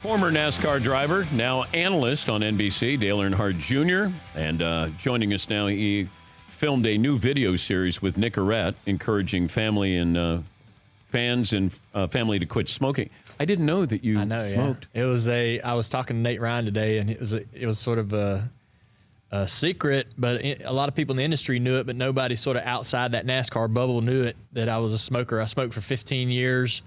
Former NASCAR driver, now analyst on NBC, Dale Earnhardt Jr. And joining us now, he filmed a new video series with Nicorette, encouraging family and fans and family to quit smoking. I didn't know that you smoked. Yeah. I was talking to Nate Ryan today, and it was sort of a secret, but a lot of people in the industry knew it, but nobody sort of outside that NASCAR bubble knew it, that I was a smoker. I smoked for 15 years.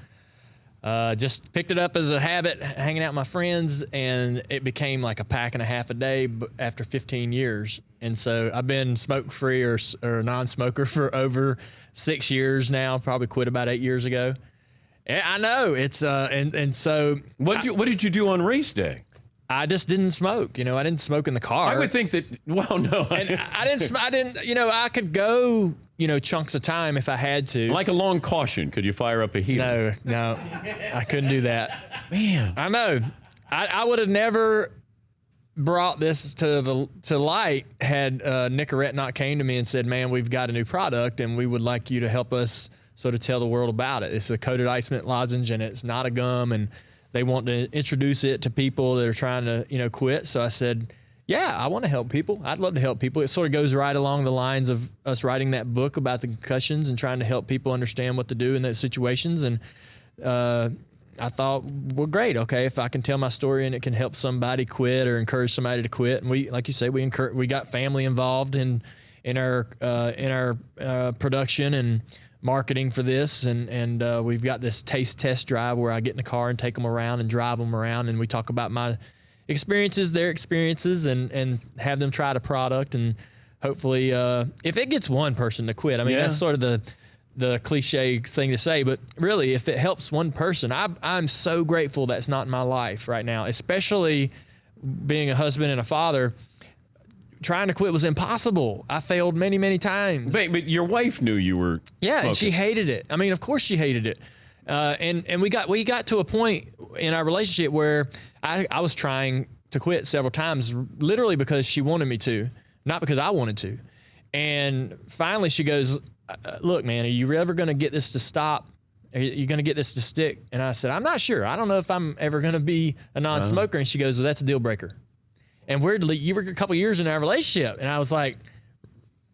Just picked it up as a habit, hanging out with my friends, and it became like a pack and a half a day after 15 years. And so I've been smoke-free or non-smoker for over 6 years now, probably quit about 8 years ago. I know. It's and so what did you do on race day? I just didn't smoke. I didn't smoke in the car. I would think that, well, no. And I didn't, I could go, chunks of time if I had to. Like a long caution, could you fire up a heater? No, I couldn't do that. Man. I know. I would have never brought this to light had Nicorette not came to me and said, man, we've got a new product and we would like you to help us sort of tell the world about it. It's a coated ice mint lozenge and it's not a gum, and they want to introduce it to people that are trying to, quit. So I said, yeah, I want to help people. I'd love to help people. It sort of goes right along the lines of us writing that book about the concussions and trying to help people understand what to do in those situations. And I thought, well, great. Okay, if I can tell my story and it can help somebody quit or encourage somebody to quit. And we, like you say, we got family involved in our production and marketing for this, and we've got this taste test drive where I get in the car and take them around and drive them around, and we talk about my experiences, their experiences, and have them try the product, and hopefully if it gets one person to quit, I mean, that's sort of the cliche thing to say, but really if it helps one person, I'm so grateful that's not in my life right now, especially being a husband and a father. Trying to quit was impossible. I failed many, many times. But your wife knew you were smoking. And she hated it. I mean, of course she hated it. And we got to a point in our relationship where I was trying to quit several times, literally because she wanted me to, not because I wanted to. And finally she goes, look, man, are you ever going to get this to stop? Are you going to get this to stick? And I said, I'm not sure. I don't know if I'm ever going to be a non-smoker. And she goes, well, that's a deal breaker. And weirdly, you were a couple years in our relationship. And I was like,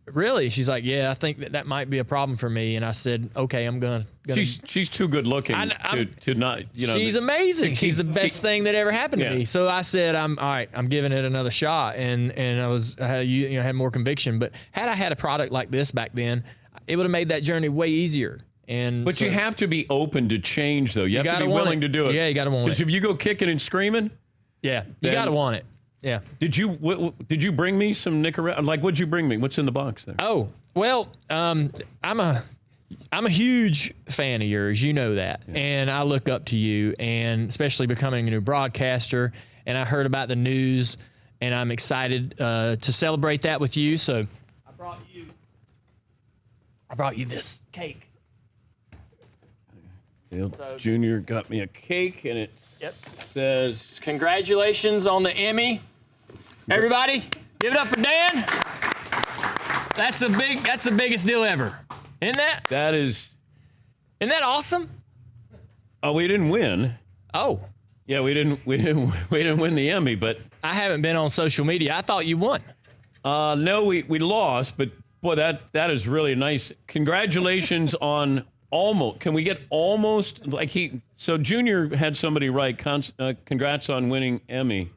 really? She's like, yeah, I think that might be a problem for me. And I said, okay, I'm going to. She's too good looking to not, She's amazing. She's the best thing that ever happened to me. So I said, all right, I'm giving it another shot. And I had more conviction. But had I had a product like this back then, it would have made that journey way easier. But so, you have to be open to change, though. You have to be willing to do it. Yeah, you got to want it. Because if you go kicking and screaming. Yeah, you got to want it. Yeah. Did you bring me some Nicorette? Like, what'd you bring me? What's in the box there? Oh, well, I'm a huge fan of yours. You know that. Yeah. And I look up to you, and especially becoming a new broadcaster. And I heard about the news, and I'm excited to celebrate that with you. So I brought you this cake. Dale Jr. got me a cake, and it says, congratulations on the Emmy. Everybody, give it up for Dan. That's the biggest deal ever. Isn't that? Isn't that awesome? Oh, we didn't win. Oh. Yeah, we didn't win the Emmy, but I haven't been on social media. I thought you won. No, we lost, but boy, that is really nice. Congratulations on almost. Can we get almost like so Junior had somebody write congrats on winning Emmy.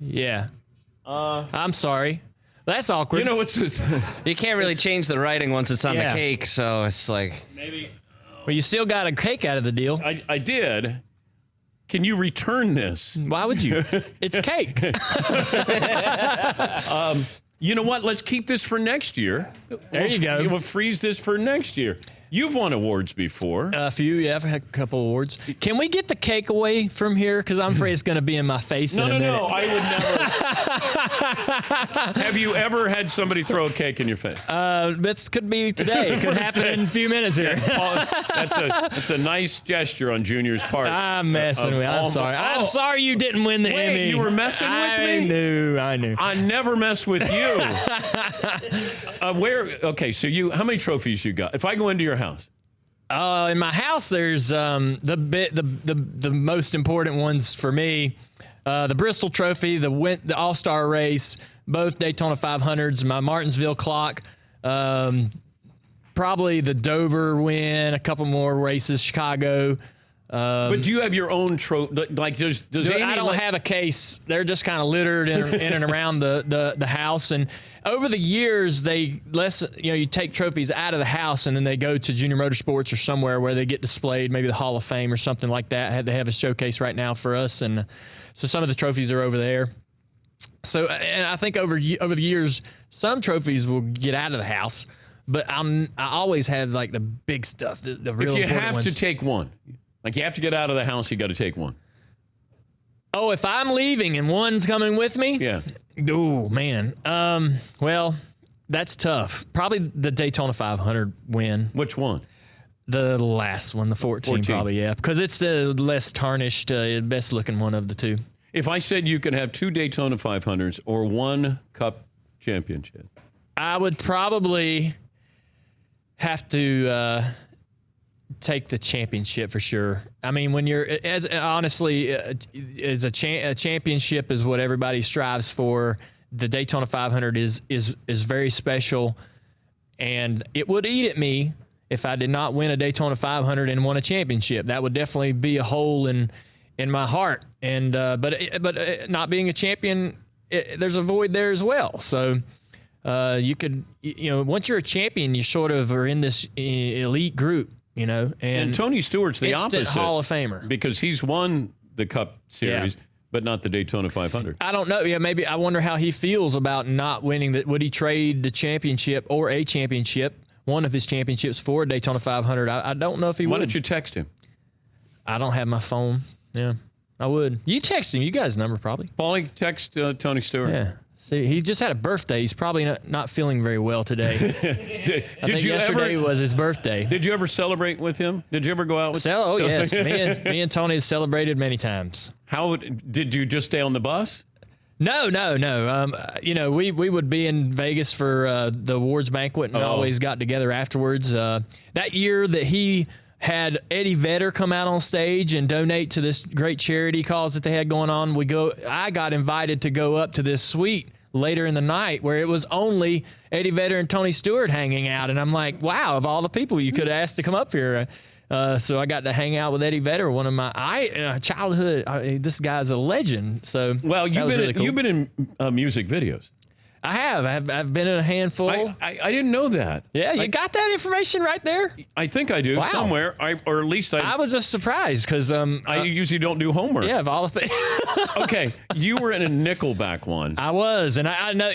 Yeah. I'm sorry. That's awkward. You know what's you can't really change the writing once it's on the cake, so it's like maybe. Well, you still got a cake out of the deal. I did. Can you return this? Why would you? It's cake. You know what? Let's keep this for next year. There you go. We'll freeze this for next year. You've won awards before. A few, yeah. I've had a couple awards. Can we get the cake away from here? Because I'm afraid it's going to be in my face in a minute. No, I would never. Have you ever had somebody throw a cake in your face? This could be today. It could happen in a few minutes here. That's a nice gesture on Junior's part. I'm messing with you. I'm sorry. I'm sorry you didn't win the Emmy. You were messing with me? I knew. I never mess with you. Okay, so how many trophies you got? If I go into your house. In my house, there's the most important ones for me. The Bristol Trophy, the All-Star race, both Daytona 500s, my Martinsville clock, probably the Dover win, a couple more races, Chicago. But do you have your own trophy? Like, does Amy I don't have a case. They're just kind of littered in and around the house. And over the years, you take trophies out of the house and then they go to Junior Motorsports or somewhere where they get displayed, maybe the Hall of Fame or something like that. They have a showcase right now for us, and so some of the trophies are over there. So, and I think over the years, some trophies will get out of the house, but I always have like the big stuff, the real important ones. If you have to take one. Like, you have to get out of the house, you got to take one. Oh, if I'm leaving and one's coming with me? Yeah. Oh, man. Well, that's tough. Probably the Daytona 500 win. Which one? The last one, the 14 probably, yeah. Because it's the less tarnished, best looking one of the two. If I said you could have 2 Daytona 500s or 1 Cup championship. I would probably have to... take the championship for sure. I mean, when you're as a championship is what everybody strives for. The Daytona 500 is very special, and it would eat at me if I did not win a Daytona 500 and won a championship. That would definitely be a hole in my heart. And but not being a champion, there's a void there as well. So. You could, once you're a champion, you sort of are in this elite group. And Tony Stewart's the opposite. Hall of Famer. Because he's won the Cup Series, but not the Daytona 500. I don't know. Yeah, maybe I wonder how he feels about not winning that. Would he trade the championship or a championship, one of his championships, for a Daytona 500? I don't know if he would. Why don't you text him? I don't have my phone. Yeah, I would. You text him. You got his number probably. Paulie, text Tony Stewart. Yeah. See, he just had a birthday. He's probably not feeling very well today. I think yesterday was his birthday. Did you ever celebrate with him? Did you ever go out with him? Oh, yes. Me and Tony have celebrated many times. How did you just stay on the bus? No. We would be in Vegas for the awards banquet and always got together afterwards. That year that he had Eddie Vedder come out on stage and donate to this great charity cause that they had going on. I got invited to go up to this suite later in the night where it was only Eddie Vedder and Tony Stewart hanging out. And I'm like, wow, of all the people you could have asked to come up here. So I got to hang out with Eddie Vedder, one of my childhood. This guy's a legend. So you've been in music videos. I have. I've been in a handful. I didn't know that. Yeah, you got that information right there? I think I do somewhere. Or at least I was just surprised because I usually don't do homework. Yeah, of all the things. Okay, you were in a Nickelback one. I was, and I know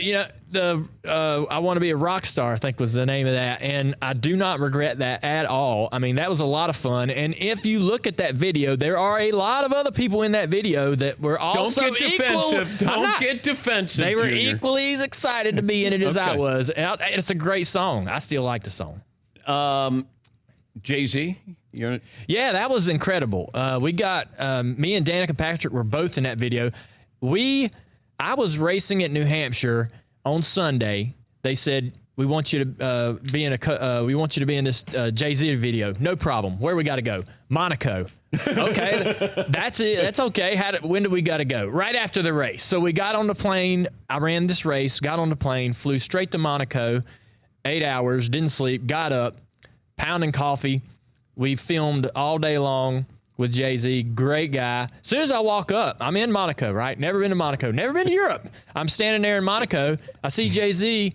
I Want to Be a Rock Star, I think was the name of that, and I do not regret that at all. I mean, that was a lot of fun, and if you look at that video, there are a lot of other people in that video that were also Don't get defensive. Don't get defensive. They were Junior. Equally as excited to be in it as I was. And it's a great song. I still like the song. Jay-Z? Yeah, that was incredible. We got me and Danica Patrick were both in that video. I was racing at New Hampshire on Sunday. They said, we want you to be in this Jay-Z video. No problem. Where we got to go? Monaco. Okay, that's it. That's okay. When do we got to go? Right after the race. So we got on the plane. I ran this race, got on the plane, flew straight to Monaco, 8 hours, didn't sleep, got up, pounding coffee. We filmed all day long with Jay-Z. Great guy. As soon as I walk up, I'm in Monaco, right? Never been to Monaco. Never been to Europe. I'm standing there in Monaco. I see Jay-Z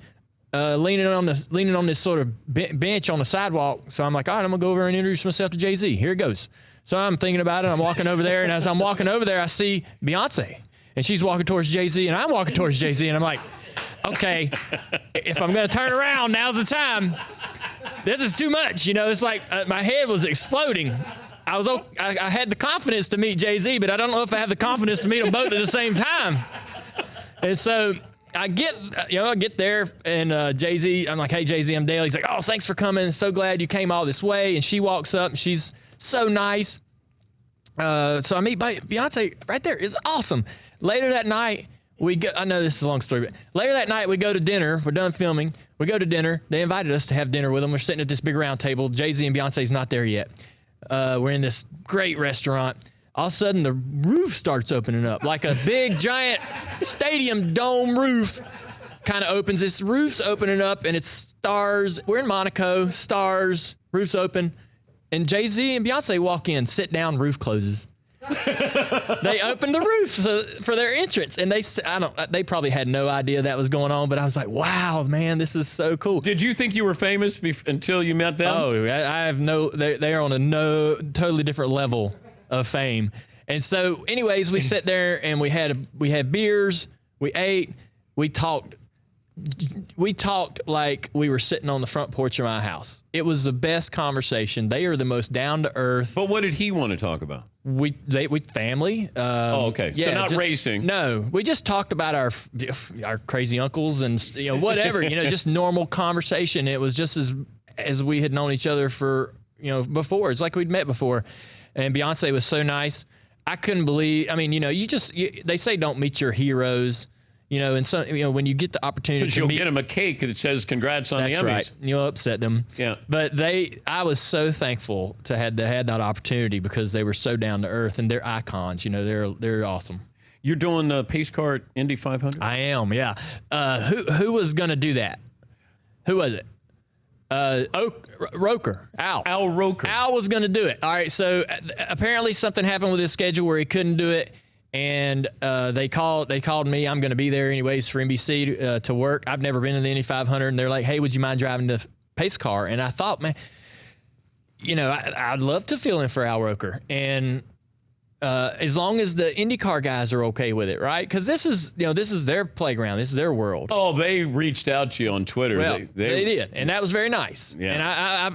leaning on this sort of bench on the sidewalk. So I'm like, all right, I'm going to go over and introduce myself to Jay-Z. Here it goes. So I'm thinking about it. I'm walking over there. And as I'm walking over there, I see Beyonce. And she's walking towards Jay-Z. And I'm walking towards Jay-Z. And I'm like, okay, if I'm going to turn around, now's the time. This is too much. It's like my head was exploding. I had the confidence to meet Jay-Z, but I don't know if I have the confidence to meet them both at the same time. And so I get there, and Jay-Z, I'm like, hey, Jay-Z, I'm Dale. He's like, oh, thanks for coming. So glad you came all this way. And she walks up, and she's so nice. So I meet Beyonce right there. It's awesome. Later that night, I know this is a long story, but later that night, we go to dinner. We're done filming. We go to dinner. They invited us to have dinner with them. We're sitting at this big round table. Jay-Z and Beyonce's not there yet. We're in this great restaurant. All of a sudden, the roof starts opening up, like a big, giant stadium dome roof kind of opens. This roof's opening up, and it's stars. We're in Monaco, stars, roof's open. And Jay-Z and Beyonce walk in, sit down, roof closes. They opened the roof for their entrance, and they probably had no idea that was going on, but I was like, wow, man, this is so cool. Did you think you were famous until you met them? Oh, I have they are on a totally different level of fame. And so anyways, we sat there and we had beers, we ate, we talked like we were sitting on the front porch of my house. It was the best conversation. They are the most down to earth. But what did he want to talk about? We family. Okay. Yeah, so not racing. No, we just talked about our crazy uncles and whatever. Just normal conversation. It was just as we had known each other for before. It's like we'd met before. And Beyonce was so nice. I couldn't believe. I mean, they say don't meet your heroes. And so when you get the opportunity because to you'll meet, get them a cake that says congrats on the Emmys. That's right. You'll upset them. Yeah. But I was so thankful to had that opportunity because they were so down to earth and they're icons. They're awesome. You're doing pace car at Indy 500? I am. Yeah. Who was going to do that? Who was it? Roker. Al Roker. Al was going to do it. All right. So apparently something happened with his schedule where he couldn't do it. And they called me. I'm going to be there anyways for NBC to work. I've never been in the Indy 500, and they're like, "Hey, would you mind driving the pace car?" And I thought, man, I'd love to fill in for Al Roker, and as long as the IndyCar guys are okay with it, right? Because this is their playground, this is their world. Oh, they reached out to you on Twitter. Well, they did, and that was very nice. Yeah. And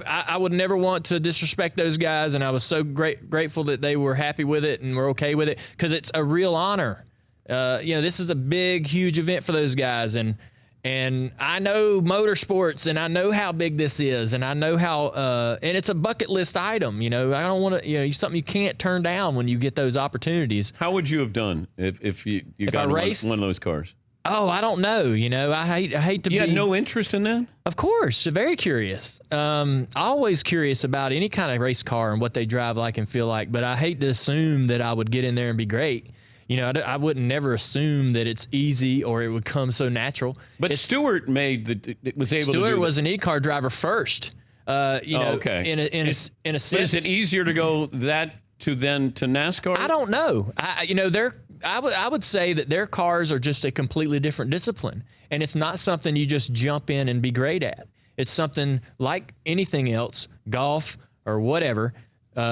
I would never want to disrespect those guys, and I was so grateful that they were happy with it and were okay with it because it's a real honor. This is a big, huge event for those guys, and I know motorsports, and I know how big this is, and I know how, and it's a bucket list item. I don't want to, something you can't turn down when you get those opportunities. How would you have done if you got one of those cars? Oh, I don't know. I hate to be. You had no interest in that? Of course, very curious. Always curious about any kind of race car and what they drive like and feel like. But I hate to assume that I would get in there and be great. I wouldn't never assume that it's easy or it would come so natural. But Stewart was able to do Stewart was an IndyCar driver first. Okay. In a sense. But is it easier to go to NASCAR? I don't know. I would say that their cars are just a completely different discipline, and it's not something you just jump in and be great at. It's something like anything else, golf or whatever.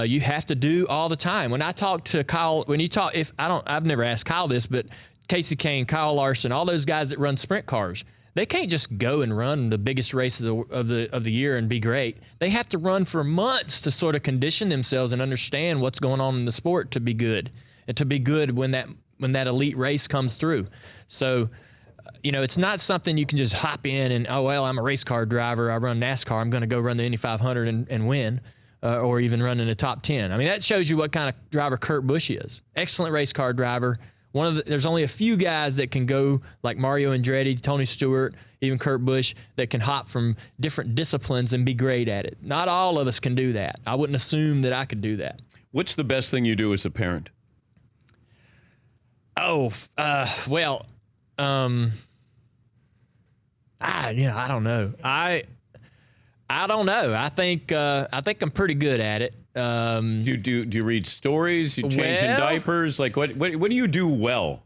You have to do all the time. When I talk to Kyle, I've never asked Kyle this, but Casey Kane, Kyle Larson, all those guys that run sprint cars, they can't just go and run the biggest race of the year and be great. They have to run for months to sort of condition themselves and understand what's going on in the sport to be good, and to be good when that elite race comes through. So, it's not something you can just hop in and, I'm a race car driver. I run NASCAR. I'm going to go run the Indy 500 and win. Or even run in the top 10. I mean, that shows you what kind of driver Kurt Busch is. Excellent race car driver. There's only a few guys that can go like Mario Andretti, Tony Stewart, even Kurt Busch, that can hop from different disciplines and be great at it. Not all of us can do that. I wouldn't assume that I could do that. What's the best thing you do as a parent? I don't know. I don't know. I think I'm pretty good at it. Do you read stories? You changing diapers? Like what do you do well?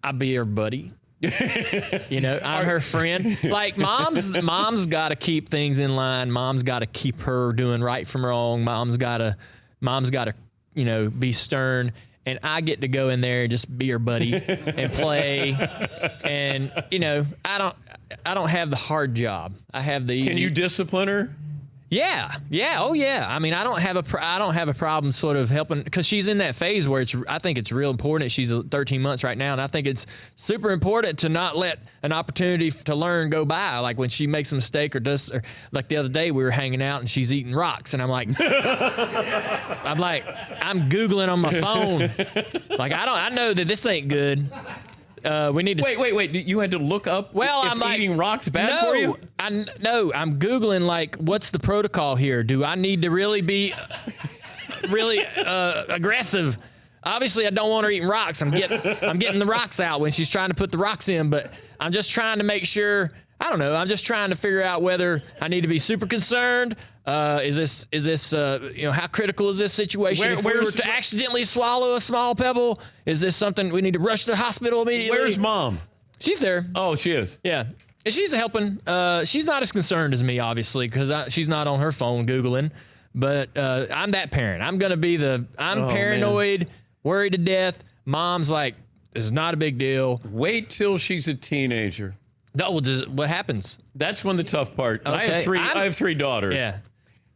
I be her buddy. I'm her friend. Like mom's got to keep things in line. Mom's got to keep her doing right from wrong. Mom's got to be stern. And I get to go in there and just be her buddy and play. And I don't have the hard job. I have the easy. Can you discipline her? Yeah. Oh yeah. I mean, I don't have a problem sort of helping, because she's in that phase where I think it's real important. She's 13 months right now, and I think it's super important to not let an opportunity to learn go by. Like when she makes a mistake or like the other day we were hanging out and she's eating rocks, and I'm like, I'm Googling on my phone. Like I know that this ain't good. We need to Wait. You had to look up Well, if I'm like, eating rocks bad for you? I'm Googling, like, what's the protocol here? Do I need to really be really aggressive? Obviously, I don't want her eating rocks. I'm getting the rocks out when she's trying to put the rocks in, but I'm just trying to make sure. I don't know. I'm just trying to figure out whether I need to be super concerned. Is this how critical is this situation? If we were to accidentally swallow a small pebble, is this something we need to rush to the hospital immediately? Where's Mom? She's there. Oh, she is. Yeah. And she's helping. She's not as concerned as me, obviously, because she's not on her phone Googling. But I'm that parent. I'm going to be I'm paranoid, worried to death. Mom's like, it's not a big deal. Wait till she's a teenager. No, what happens? That's when the tough part. Okay. I have three daughters. Yeah.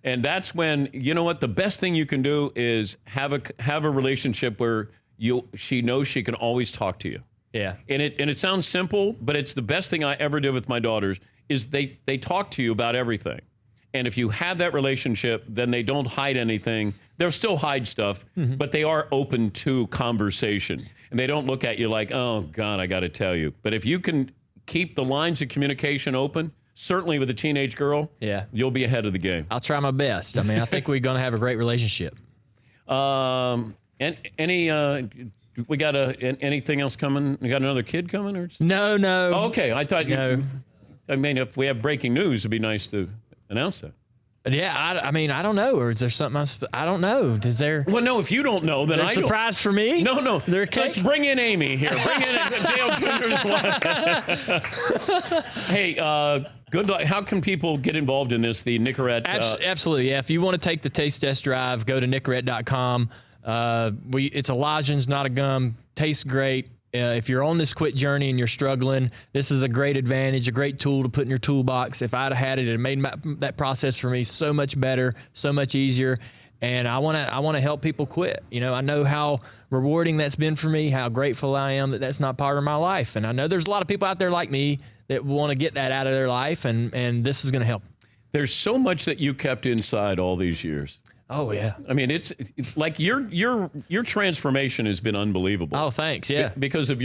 And that's when, you know what, the best thing you can do is have a relationship where she knows she can always talk to you. Yeah. And it sounds simple, but it's the best thing I ever did with my daughters is they talk to you about everything. And if you have that relationship, then they don't hide anything. They'll still hide stuff, but they are open to conversation. And they don't look at you like, oh, God, I got to tell you. But if you can keep the lines of communication open, certainly with a teenage girl, you'll be ahead of the game. I'll try my best. I mean, I think we're going to have a great relationship. And we got anything else coming? We got another kid coming? Or No. Oh, okay, I thought No. I mean, if we have breaking news, it'd be nice to announce that. Yeah, I mean, I don't know. Or is there something I don't know. Is there? Well, no, if you don't know, then I don't. Surprise for me? No. Is there a cake? Let's bring in Amy here. Bring in Dale Jr.'s wife. Hey, good luck. How can people get involved in this, the Nicorette? Absolutely, yeah. If you want to take the taste test drive, go to Nicorette.com. It's a lozenge, not a gum. Tastes great. If you're on this quit journey and you're struggling, this is a great advantage, a great tool to put in your toolbox. If I'd have had it, it made that process for me so much better, so much easier. And I want to help people quit. You know, I know how rewarding that's been for me, how grateful I am that that's not part of my life. And I know there's a lot of people out there like me that want to get that out of their life, and this is going to help. There's so much that you kept inside all these years. Oh yeah. I mean, it's like your transformation has been unbelievable. Oh, thanks. Yeah. Because of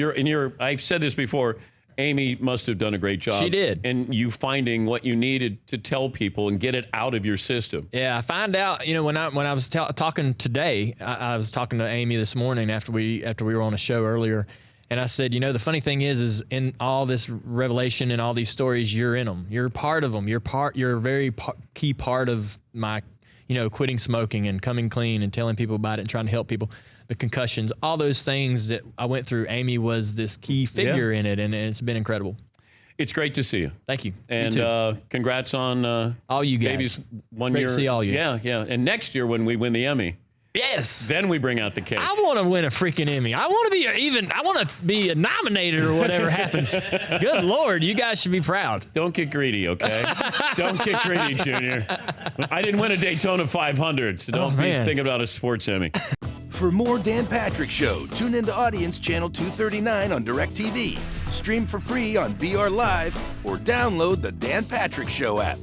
I've said this before, Amy must have done a great job. She did. And you finding what you needed to tell people and get it out of your system. Yeah, I find out, when I was talking today, I was talking to Amy this morning after we were on a show earlier, and I said, the funny thing is in all this revelation and all these stories, you're in them. You're part of them. You're a very key part of my quitting smoking and coming clean and telling people about it and trying to help people, the concussions, all those things that I went through. Amy was this key figure in it, and it's been incredible. It's great to see you. Thank you. And congrats on all you guys. Baby's 1 great year. To see all you. Yeah. And next year when we win the Emmy, yes, then we bring out the cake. I want to win a freaking Emmy. I want to be nominated or whatever happens. Good Lord, you guys should be proud. Don't get greedy, okay? Don't get greedy, Junior. I didn't win a Daytona 500, so don't be thinking about a sports Emmy. For more Dan Patrick Show, tune into Audience Channel 239 on DirecTV. Stream for free on BR Live or download the Dan Patrick Show app.